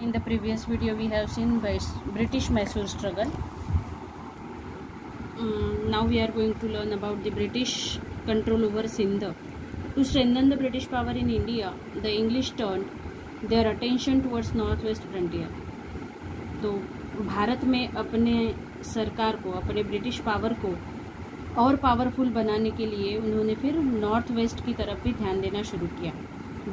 In the previous video we have seen British Mysore struggle. Now we are going to learn about the British control over Sindh. To strengthen the British power in India, the English turned their attention towards northwest frontier. तो भारत में अपने सरकार को, अपने British power को और powerful बनाने के लिए उन्होंने फिर नॉर्थ वेस्ट की तरफ भी ध्यान देना शुरू किया.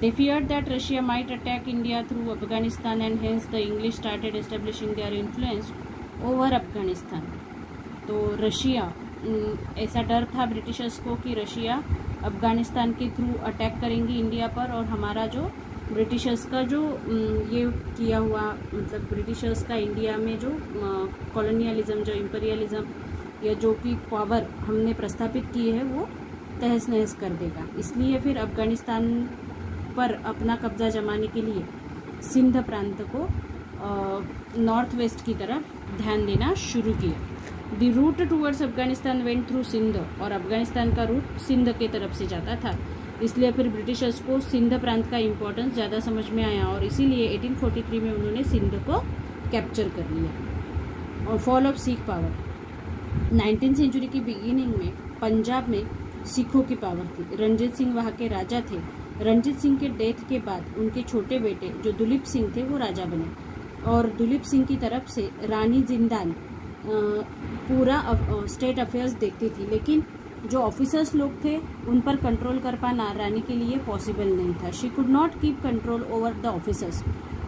They feared that Russia might attack India through Afghanistan and hence the English started establishing their influence over Afghanistan. तो रशिया, ऐसा डर था ब्रिटिशर्स को कि रशिया अफगानिस्तान के थ्रू अटैक करेंगी इंडिया पर, और हमारा जो ब्रिटिशर्स का जो ये किया हुआ, मतलब ब्रिटिशर्स का इंडिया में जो कॉलोनियलिज्म, जो इम्पीरियलिज्म या जो कि पावर हमने प्रस्थापित की है वो तहस नहस कर देगा. इसलिए फिर अफगानिस्तान पर अपना कब्जा जमाने के लिए सिंध प्रांत को नॉर्थ वेस्ट की तरफ ध्यान देना शुरू किया. The route towards Afghanistan went through Sindh, और अफगानिस्तान का रूट सिंध के तरफ से जाता था. इसलिए फिर ब्रिटिशर्स को सिंध प्रांत का इम्पोर्टेंस ज़्यादा समझ में आया और इसीलिए 1843 में उन्होंने सिंध को कैप्चर कर लिया. और fall of Sikh power. 19th century की बिगिनिंग में पंजाब में सिखों की पावर थी. रणजीत सिंह वहाँ के राजा थे. रणजीत सिंह के डेथ के बाद उनके छोटे बेटे जो दुलीप सिंह थे वो राजा बने, और दुलीप सिंह की तरफ से रानी जिंदाल पूरा स्टेट अफेयर्स देखती थी, लेकिन जो ऑफिसर्स लोग थे उन पर कंट्रोल कर पाना रानी के लिए पॉसिबल नहीं था. She could not keep control over the officers.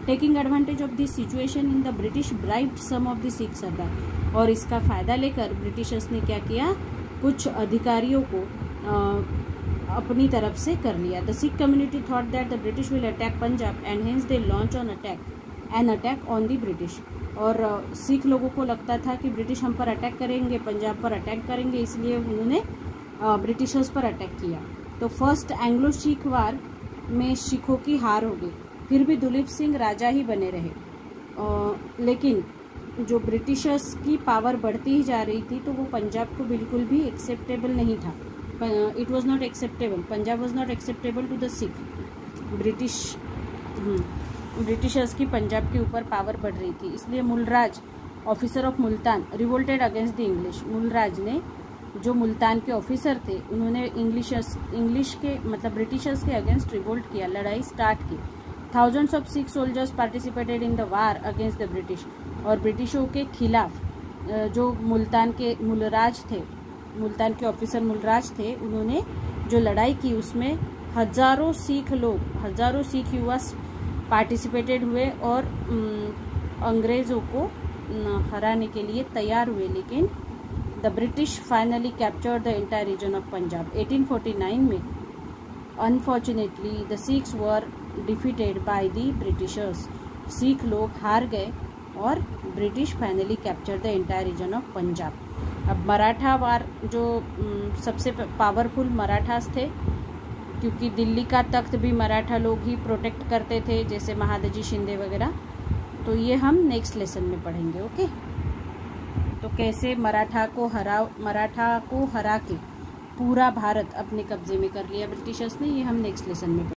Taking advantage of this situation in the British bribed some of the Sikh sardar, और इसका फ़ायदा लेकर ब्रिटिशर्स ने क्या किया, कुछ अधिकारियों को अपनी तरफ से कर लिया. The Sikh community thought that the British will attack Punjab and hence they launch an attack on the British. और सिख लोगों को लगता था कि ब्रिटिश हम पर अटैक करेंगे, पंजाब पर अटैक करेंगे, इसलिए उन्होंने ब्रिटिशर्स पर अटैक किया. तो फर्स्ट एंग्लो सिख वार में सिखों की हार हो गई. फिर भी दुलीप सिंह राजा ही बने रहे, लेकिन जो ब्रिटिशर्स की पावर बढ़ती ही जा रही थी तो वो पंजाब को बिल्कुल भी एक्सेप्टेबल नहीं था. It was not acceptable. Punjab was not acceptable to the Sikh. Britishers की पंजाब के ऊपर पावर बढ़ रही थी. इसलिए Mulraj, officer of Multan, revolted against the English. Mulraj ने, जो मुल्तान के ऑफिसर थे, उन्होंने इंग्लिश के मतलब ब्रिटिशर्स के अगेंस्ट रिवोल्ट किया, लड़ाई स्टार्ट की. Thousands of Sikh soldiers participated in the war against the British. और ब्रिटिशों के खिलाफ जो मुल्तान के ऑफिसर मुलराज थे, उन्होंने जो लड़ाई की उसमें हजारों सिख युवा पार्टिसिपेटेड हुए और अंग्रेज़ों को हराने के लिए तैयार हुए. लेकिन the British finally captured the entire reason of Punjab. 1849 में unfortunately the Sikhs were defeated by the Britishers. Sikh लोग हार गए और British finally captured the entire reason of Punjab. अब मराठा वार, जो सबसे पावरफुल मराठास थे, क्योंकि दिल्ली का तख्त भी मराठा लोग ही प्रोटेक्ट करते थे, जैसे महादजी शिंदे वगैरह. तो ये हम नेक्स्ट लेसन में पढ़ेंगे. ओके, तो कैसे मराठा को हरा के पूरा भारत अपने कब्जे में कर लिया ब्रिटिशर्स ने, ये हम नेक्स्ट लेसन में